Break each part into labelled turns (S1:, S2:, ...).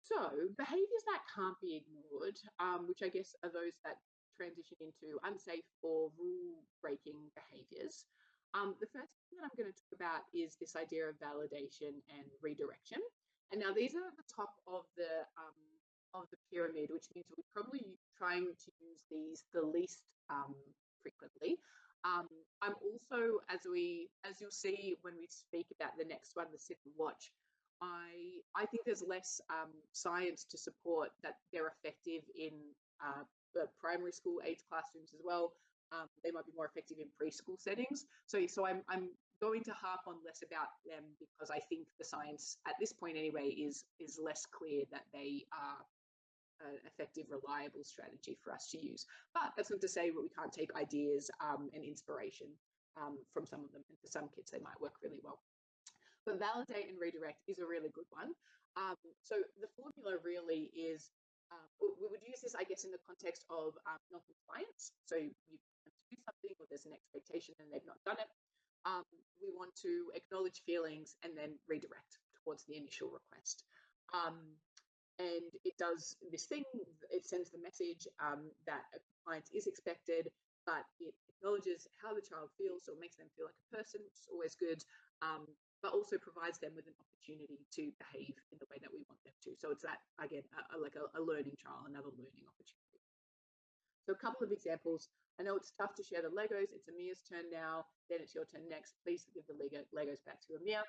S1: So behaviours that can't be ignored, which I guess are those that transition into unsafe or rule-breaking behaviours. The first thing that I'm going to talk about is this idea of validation and redirection. And now these are at the top of the pyramid, which means we're probably trying to use these the least frequently. Um, I'm also, as you'll see when we speak about the next one, the sit and watch, I think there's less science to support that they're effective in the primary school age classrooms as well. They might be more effective in preschool settings. So I'm going to harp on less about them because I think the science at this point anyway is less clear that they are an effective, reliable strategy for us to use. But that's not to say that we can't take ideas and inspiration from some of them. And for some kids, they might work really well. But validate and redirect is a really good one. So the formula really is, we would use this, I guess, in the context of non-compliance. So you want to do something or there's an expectation and they've not done it. We want to acknowledge feelings and then redirect towards the initial request. And it does this thing, it sends the message that a compliance is expected, but it acknowledges how the child feels, so it makes them feel like a person, which is always good, but also provides them with an opportunity to behave in the way that we want them to. So it's that, again, like a learning trial, another learning opportunity. So a couple of examples. I know it's tough to share the Legos. It's Amir's turn now. Then it's your turn next. Please give the Legos back to Amir.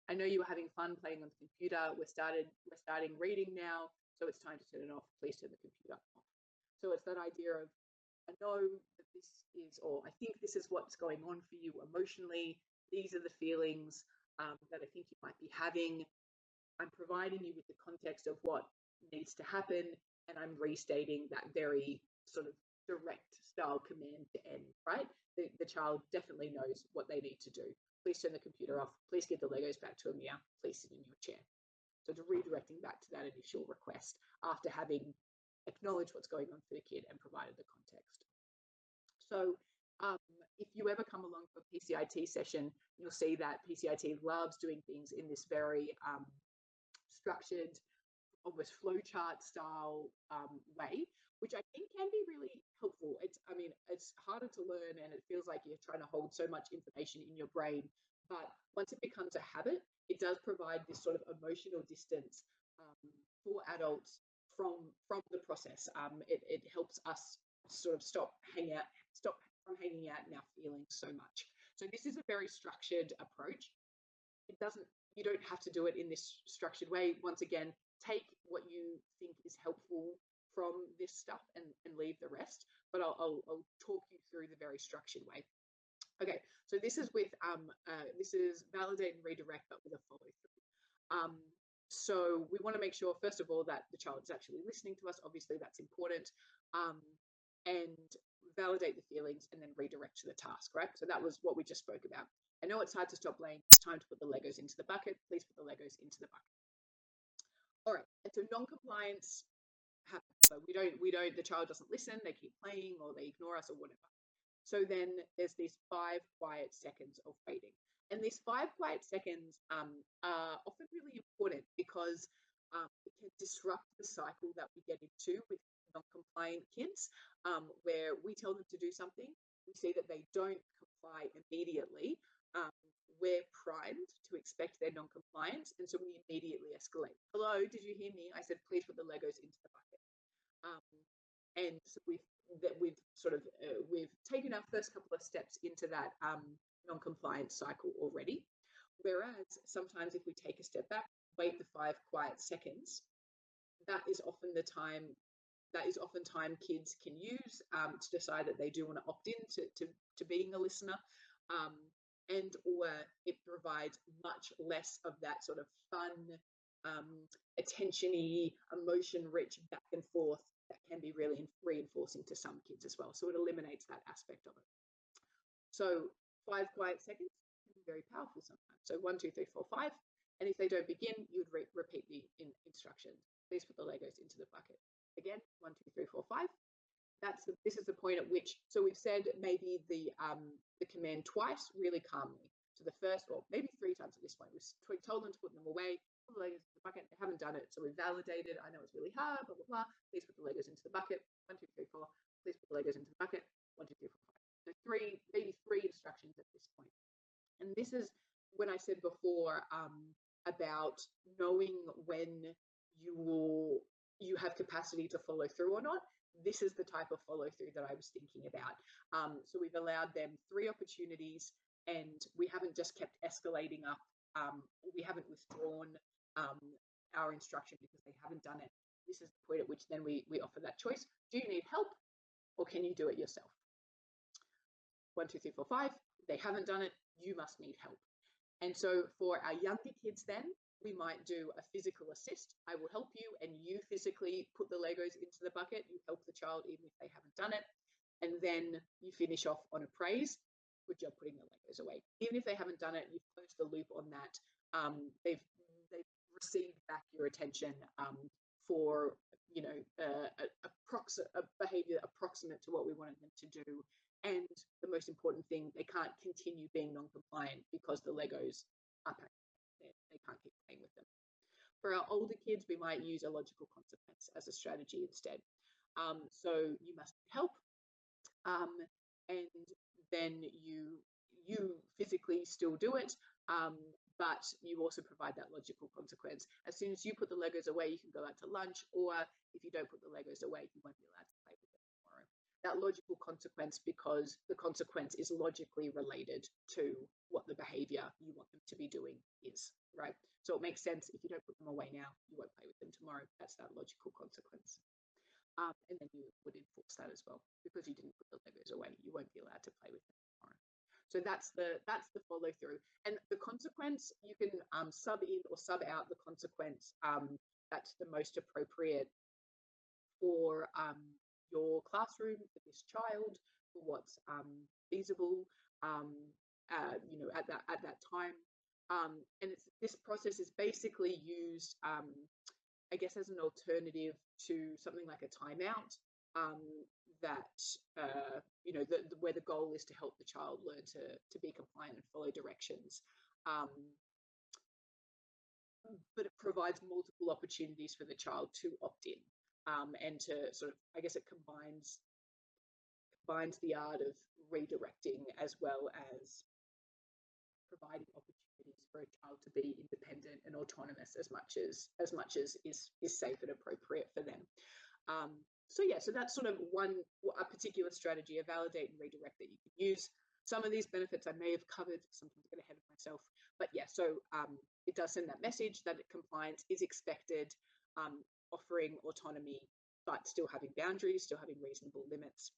S1: I know you were having fun playing on the computer. We're starting reading now, so it's time to turn it off. Please turn the computer off. So it's that idea of, I know that this is, or I think this is what's going on for you emotionally. These are the feelings that I think you might be having. I'm providing you with the context of what needs to happen, and I'm restating that very sort of direct style command to end, right? The child definitely knows what they need to do. Please turn the computer off. Please give the Legos back to Amir. Please sit in your chair. So it's redirecting back to that initial request after having acknowledged what's going on for the kid and provided the context. So if you ever come along for a PCIT session, you'll see that PCIT loves doing things in this very structured, almost flowchart style way, which I think can be really helpful. I mean, it's harder to learn and it feels like you're trying to hold so much information in your brain. But once it becomes a habit, it does provide this sort of emotional distance for adults from the process. It helps us sort of stop from hanging out in our feelings so much. So this is a very structured approach. You don't have to do it in this structured way. Once again, take what you think is helpful from this stuff and leave the rest, but I'll talk you through the very structured way. Okay, so this is validate and redirect, but with a follow through. So we want to make sure, first of all, that the child is actually listening to us. Obviously, that's important. And validate the feelings and then redirect to the task, right? So that was what we just spoke about. I know it's hard to stop playing. It's time to put the Legos into the bucket. Please put the Legos into the bucket. All right, and so non-compliance happens. So the child doesn't listen, they keep playing or they ignore us or whatever. So then there's these 5 quiet seconds of waiting. And these 5 quiet seconds are often really important because it can disrupt the cycle that we get into with non-compliant kids, where we tell them to do something, we see that they don't comply immediately. We're primed to expect their non-compliance, and so we immediately escalate. Hello, did you hear me? I said, please put the Legos into the bucket. And so we've taken our first couple of steps into that non-compliance cycle already. Whereas sometimes if we take a step back, wait the 5 quiet seconds, that is often time kids can use to decide that they do want to opt in to being a listener. And or it provides much less of that sort of fun, attention-y, emotion-rich back and forth that can be really reinforcing to some kids as well. So it eliminates that aspect of it. So 5 quiet seconds can be very powerful sometimes. So 1, 2, 3, 4, 5. And if they don't begin, you would repeat the instructions. Please put the Legos into the bucket. Again, 1, 2, 3, 4, 5. This is the point at which, so we've said maybe the command twice really calmly. So the first, or maybe 3 times at this point, we told them to put them away, put the Legos into the bucket. They haven't done it, so we validated. I know it's really hard, blah, blah, blah. Please put the Legos into the bucket. 1, 2, 3, 4. Please put the Legos into the bucket. 1, 2, 3, 4, 5. So maybe three instructions at this point. And this is when I said before about knowing when you have capacity to follow through or not. This is the type of follow through that I was thinking about. So we've allowed them 3 opportunities, and we haven't just kept escalating up. We haven't withdrawn our instruction because they haven't done it. This is the point at which then we offer that choice. Do you need help, or can you do it yourself? 1, 2, 3, 4, 5. They haven't done it. You must need help. And so for our younger kids then, we might do a physical assist. I will help you, and you physically put the Legos into the bucket. You help the child even if they haven't done it. And then you finish off on a praise. Good job putting the Legos away. Even if they haven't done it, you've closed the loop on that. They've received back your attention for a behavior approximate to what we wanted them to do. And the most important thing, they can't continue being non-compliant because the Legos are packed. They can't keep playing with them. For our older kids, we might use a logical consequence as a strategy instead. So you must help, and then you physically still do it, but you also provide that logical consequence. As soon as you put the Legos away, you can go out to lunch, or if you don't put the Legos away, you won't be allowed to play with them tomorrow. That logical consequence, because the consequence is logically related to what the behavior you want them to be doing is, right? So it makes sense. If you don't put them away now, you won't play with them tomorrow. That's that logical consequence. And then you would enforce that as well, because you didn't put the Legos away. You won't be allowed to play with them tomorrow. So that's the follow through. And the consequence, you can sub in or sub out the consequence that's the most appropriate for your classroom, for this child, for what's feasible, at that time. And this process is basically used, I guess, as an alternative to something like a timeout. Where the goal is to help the child learn to be compliant and follow directions. But it provides multiple opportunities for the child to opt in, and to sort of, I guess, it combines the art of redirecting as well as providing opportunities for a child to be independent and autonomous as much as is safe and appropriate for them. So that's sort of a particular strategy, a validate and redirect that you can use. Some of these benefits I may have covered, sometimes I get ahead of myself, but yeah, so it does send that message that compliance is expected, offering autonomy, but still having boundaries, still having reasonable limits.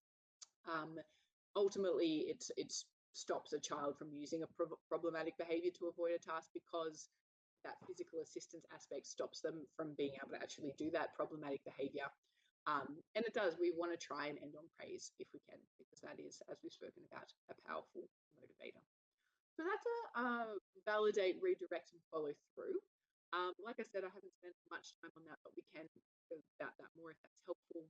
S1: Ultimately, it stops a child from using a problematic behavior to avoid a task, because that physical assistance aspect stops them from being able to actually do that problematic behavior. And it does. We want to try and end on praise if we can, because that is, as we've spoken about, a powerful motivator. So that's a validate, redirect, and follow through. Like I said, I haven't spent much time on that, but we can go about that more if that's helpful.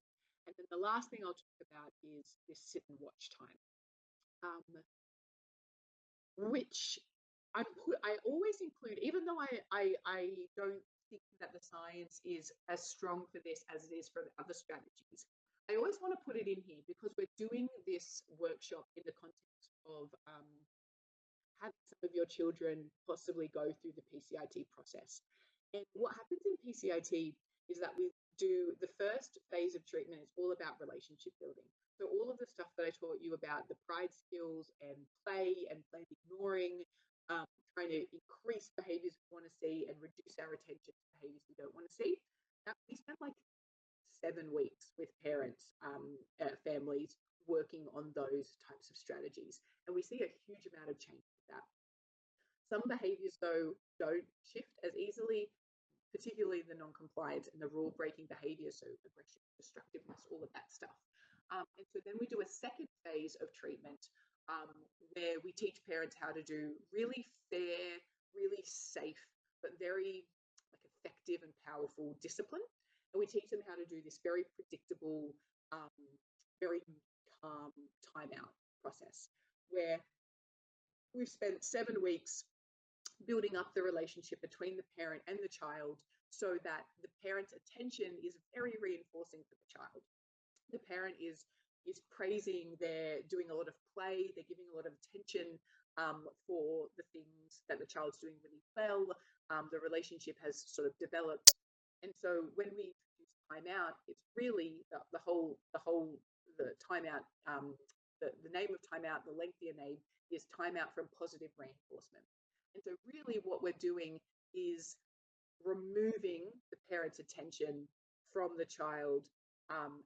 S1: And then the last thing I'll talk about is this sit and watch time, which I always include, even though I don't think that the science is as strong for this as it is for the other strategies. I always want to put it in here because we're doing this workshop in the context of having some of your children possibly go through the PCIT process. And what happens in PCIT is that we do the first phase of treatment is all about relationship building. So all of the stuff that I taught you about, the pride skills and play ignoring, trying to increase behaviors we want to see and reduce our attention to behaviors we don't want to see. Now, we spent like 7 weeks with parents, families, working on those types of strategies. And we see a huge amount of change with that. Some behaviors, though, don't shift as easily, particularly the non-compliance and the rule-breaking behaviors, so aggression, destructiveness, all of that stuff. And so then we do a second phase of treatment where we teach parents how to do really fair, really safe, but very effective and powerful discipline. And we teach them how to do this very predictable, very calm timeout process, where we've spent 7 weeks building up the relationship between the parent and the child so that the parent's attention is very reinforcing for the child. The parent is praising, they're doing a lot of play, they're giving a lot of attention for the things that the child's doing really well. The relationship has sort of developed. And so when we introduce timeout, it's really the timeout, the name of timeout, the lengthier name is timeout from positive reinforcement. And so really what we're doing is removing the parent's attention from the child,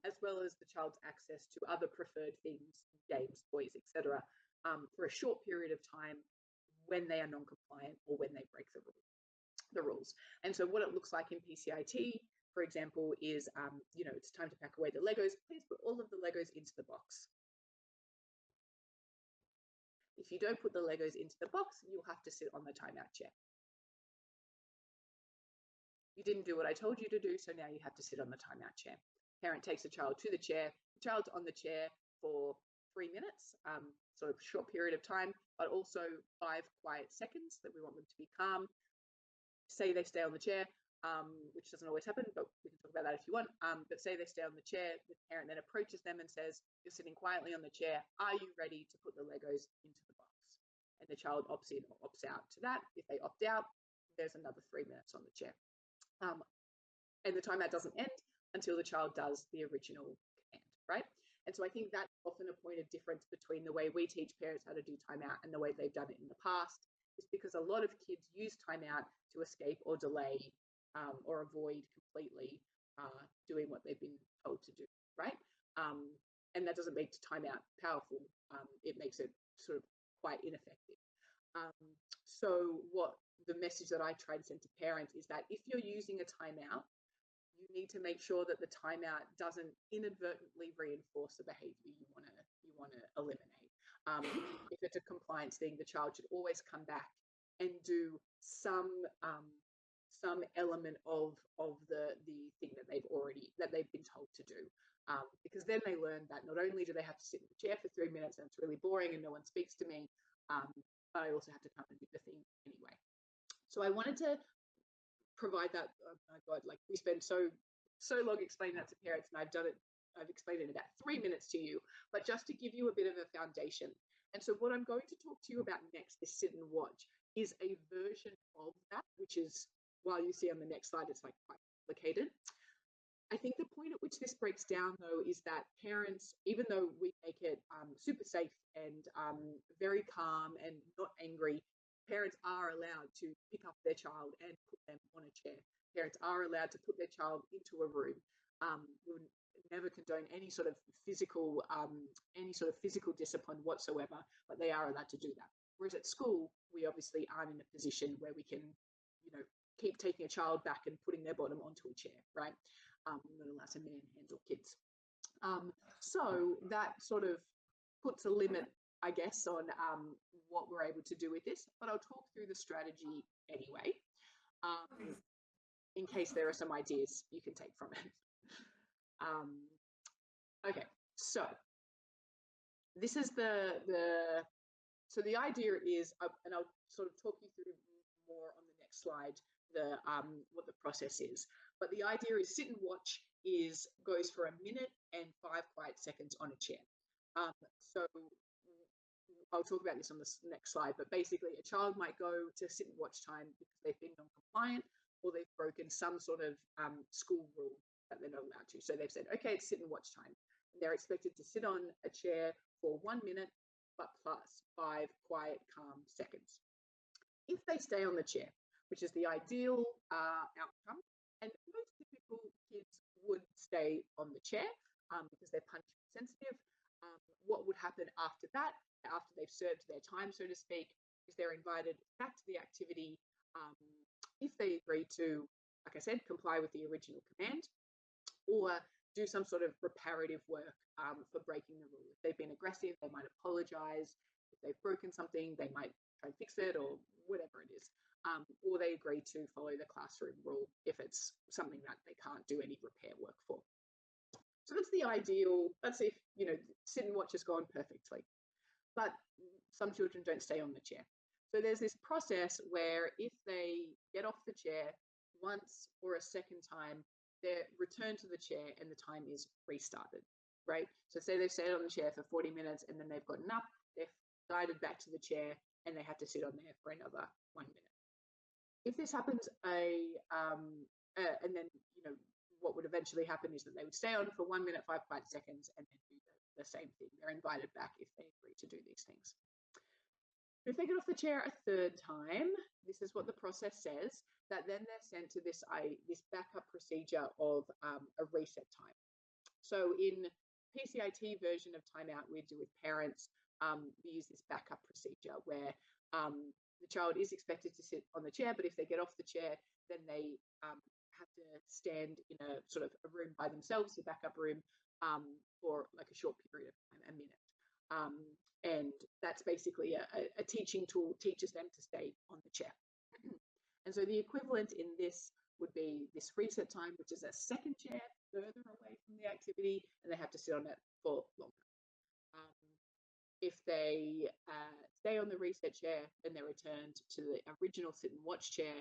S1: as well as the child's access to other preferred things, games, toys, etc., for a short period of time when they are non-compliant or when they break the rules. And so what it looks like in PCIT, for example, is, it's time to pack away the Legos. Please put all of the Legos into the box. If you don't put the Legos into the box, you'll have to sit on the timeout chair. You didn't do what I told you to do, so now you have to sit on the timeout chair. Parent takes the child to the chair. The child's on the chair for 3 minutes, sort of short period of time, but also 5 quiet seconds that we want them to be calm. Say they stay on the chair, which doesn't always happen, but we can talk about that if you want. But say they stay on the chair, the parent then approaches them and says, "You're sitting quietly on the chair. Are you ready to put the Legos into the box?" And the child opts in or opts out to that. If they opt out, there's another 3 minutes on the chair. And the timeout doesn't end until the child does the original command, right? And so I think that's often a point of difference between the way we teach parents how to do timeout and the way they've done it in the past, is because a lot of kids use timeout to escape or delay or avoid completely doing what they've been told to do, right? And that doesn't make timeout powerful. It makes it sort of quite ineffective. So what the message that I try to send to parents is that if you're using a timeout, you need to make sure that the timeout doesn't inadvertently reinforce the behavior you want to eliminate. If it's a compliance thing, the child should always come back and do some element of the thing that they've been told to do, because then they learn that not only do they have to sit in the chair for 3 minutes and it's really boring and no one speaks to me, but I also have to come and do the thing anyway. So I wanted to provide that. Oh my God, like we spend so long explaining that to parents, and I've explained it in about 3 minutes to you, but just to give you a bit of a foundation. And so what I'm going to talk to you about next, this sit and watch, is a version of that, which is, while you see on the next slide, it's like quite complicated. I think the point at which this breaks down, though, is that parents, even though we make it super safe and very calm and not angry, parents are allowed to pick up their child and put them on a chair. Parents are allowed to put their child into a room. We would never condone any sort of physical discipline whatsoever, but they are allowed to do that. Whereas at school, we obviously aren't in a position where we can, keep taking a child back and putting their bottom onto a chair, right? We're not allowed to manhandle kids. So that sort of puts a limit, I guess, on what we're able to do with this, but I'll talk through the strategy anyway, in case there are some ideas you can take from it. Okay, so this is so the idea is, and I'll sort of talk you through more on the next slide, what the process is. But the idea is sit and watch goes for 1 minute and 5 quiet seconds on a chair. So I'll talk about this on the next slide, but basically a child might go to sit and watch time because they've been non-compliant or they've broken some sort of school rule that they're not allowed to. So they've said, okay, it's sit and watch time. And they're expected to sit on a chair for 1 minute, but plus 5 quiet, calm seconds. If they stay on the chair, which is the ideal outcome, and most typical kids would stay on the chair because they're punishment sensitive. What would happen after that, after they've served their time, so to speak, is they're invited back to the activity if they agree to, like I said, comply with the original command, or do some sort of reparative work for breaking the rule. If they've been aggressive, they might apologize. If they've broken something, they might try and fix it or whatever it is. Or they agree to follow the classroom rule if it's something that they can't do any repair work for. So that's the ideal. That's if, sit and watch has gone perfectly. But some children don't stay on the chair. So there's this process where if they get off the chair once or a second time, they're returned to the chair and the time is restarted, right? So say they've sat on the chair for 40 minutes and then they've gotten up, they've guided back to the chair and they have to sit on there for another 1 minute. If this happens, and then, what would eventually happen is that they would stay on for 1 minute, 5 quiet seconds, and then do the same thing. They're invited back if they agree to do these things. If they get off the chair a third time, this is what the process says, that then they're sent to this backup procedure of a reset time. So in PCIT version of timeout we do with parents, we use this backup procedure where the child is expected to sit on the chair, but if they get off the chair, then they have to stand in a sort of a room by themselves, the backup room, for like a short period of time, a minute. And that's basically a teaching tool, teaches them to stay on the chair. And so the equivalent in this would be this reset time, which is a second chair further away from the activity, and they have to sit on it for longer. If they stay on the reset chair, then they're returned to the original sit and watch chair.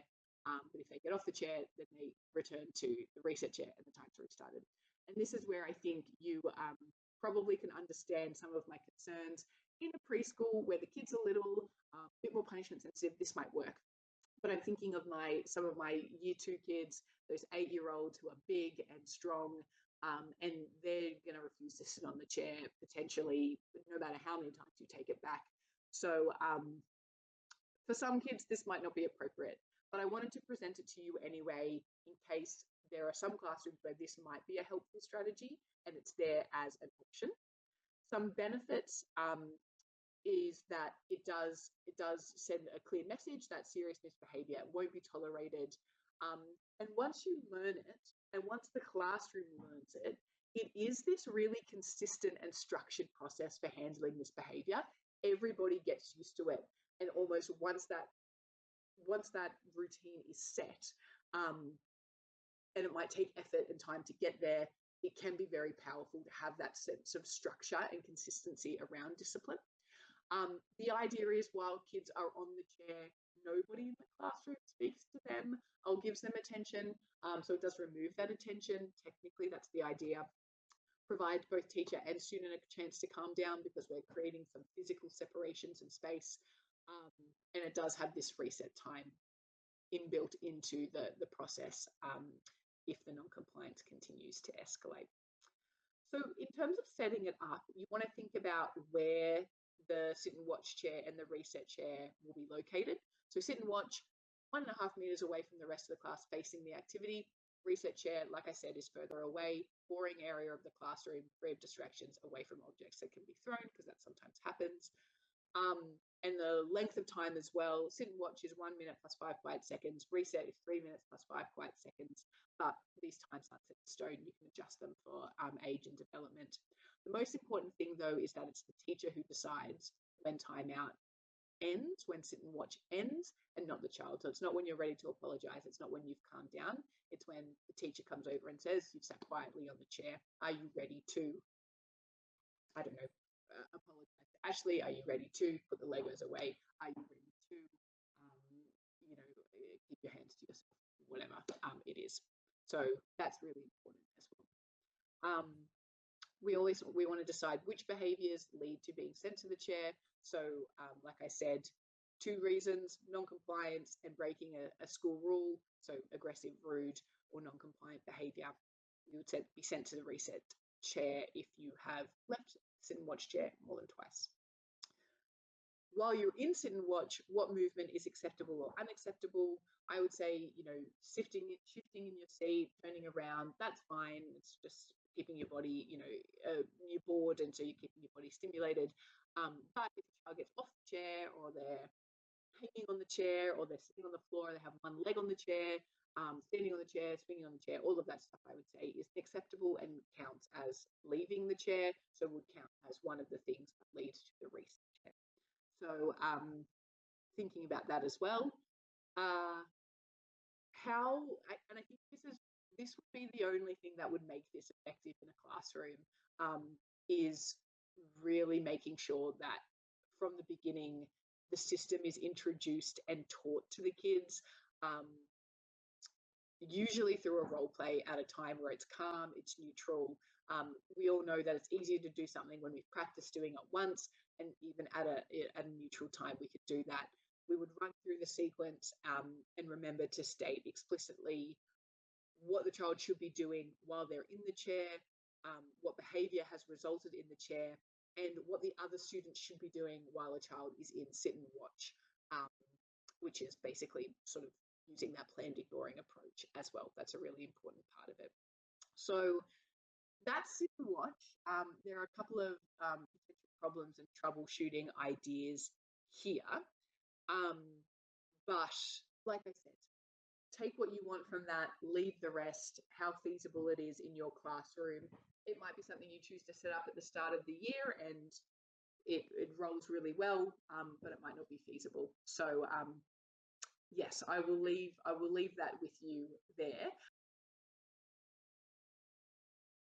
S1: But if they get off the chair, then they return to the reset chair and the time's restarted. And this is where I think you probably can understand some of my concerns. In a preschool where the kids are little, a bit more punishment sensitive, this might work. But I'm thinking of some of my year 2 kids, those 8-year-olds who are big and strong, and they're going to refuse to sit on the chair, potentially, no matter how many times you take it back. So for some kids, this might not be appropriate, but I wanted to present it to you anyway, in case there are some classrooms where this might be a helpful strategy and it's there as an option. Some benefits is that it does send a clear message that serious misbehavior won't be tolerated. And once you learn it, and once the classroom learns it, it is this really consistent and structured process for handling misbehavior. Everybody gets used to it, and almost once that routine is set, and it might take effort and time to get there, it can be very powerful to have that sense of structure and consistency around discipline. The idea is while kids are on the chair, nobody in the classroom speaks to them or gives them attention. So it does remove that attention. Technically, that's the idea. Provide both teacher and student a chance to calm down because we're creating some physical separations in space. And it does have this reset time inbuilt into the process if the non-compliance continues to escalate. So in terms of setting it up, you want to think about where the sit and watch chair and the reset chair will be located. So sit and watch 1.5 meters away from the rest of the class facing the activity. Reset chair, like I said, is further away, boring area of the classroom, free of distractions, away from objects that can be thrown, because that sometimes happens. And the length of time as well, sit and watch is 1 minute plus 5 quiet seconds, reset is 3 minutes plus 5 quiet seconds, but these times aren't set in stone. You can adjust them for age and development. The most important thing, though, is that it's the teacher who decides when timeout ends, when sit and watch ends, and not the child. So it's not when you're ready to apologize. It's not when you've calmed down. It's when the teacher comes over and says, you've sat quietly on the chair. Are you ready to, I don't know, apologize to Ashley? Are you ready to put the Legos away? Are you ready to, keep your hands to yourself? Whatever it is. So that's really important as well. We want to decide which behaviours lead to being sent to the chair. So like I said, 2 reasons: non-compliance and breaking a school rule, so aggressive, rude or non-compliant behaviour. You would be sent to the reset chair if you have left sit and watch chair more than twice. While you're in sit and watch, what movement is acceptable or unacceptable? I would say, shifting in your seat, turning around, that's fine. It's just keeping your body, you're bored, and so you're keeping your body stimulated. But if the child gets off the chair, or they're hanging on the chair, or they're sitting on the floor, they have one leg on the chair, standing on the chair, swinging on the chair, all of that stuff I would say is acceptable and counts as leaving the chair, so would count as one of the things that leads to the reset chair. So thinking about that as well. And I think this would be the only thing that would make this effective in a classroom, is really making sure that from the beginning the system is introduced and taught to the kids, usually through a role play at a time where it's calm, it's neutral. We all know that it's easier to do something when we've practiced doing it once, and even at a neutral time, we could do that. We would run through the sequence and remember to state explicitly what the child should be doing while they're in the chair, what behaviour has resulted in the chair, and what the other students should be doing while a child is in sit and watch, um, which is basically sort of using that planned ignoring approach as well. That's a really important part of it. So that's sit and watch. There are a couple of potential problems and troubleshooting ideas here. Um, but like I said, take what you want from that, leave the rest, how feasible it is in your classroom. It might be something you choose to set up at the start of the year and it rolls really well, but it might not be feasible. So yes, I will leave that with you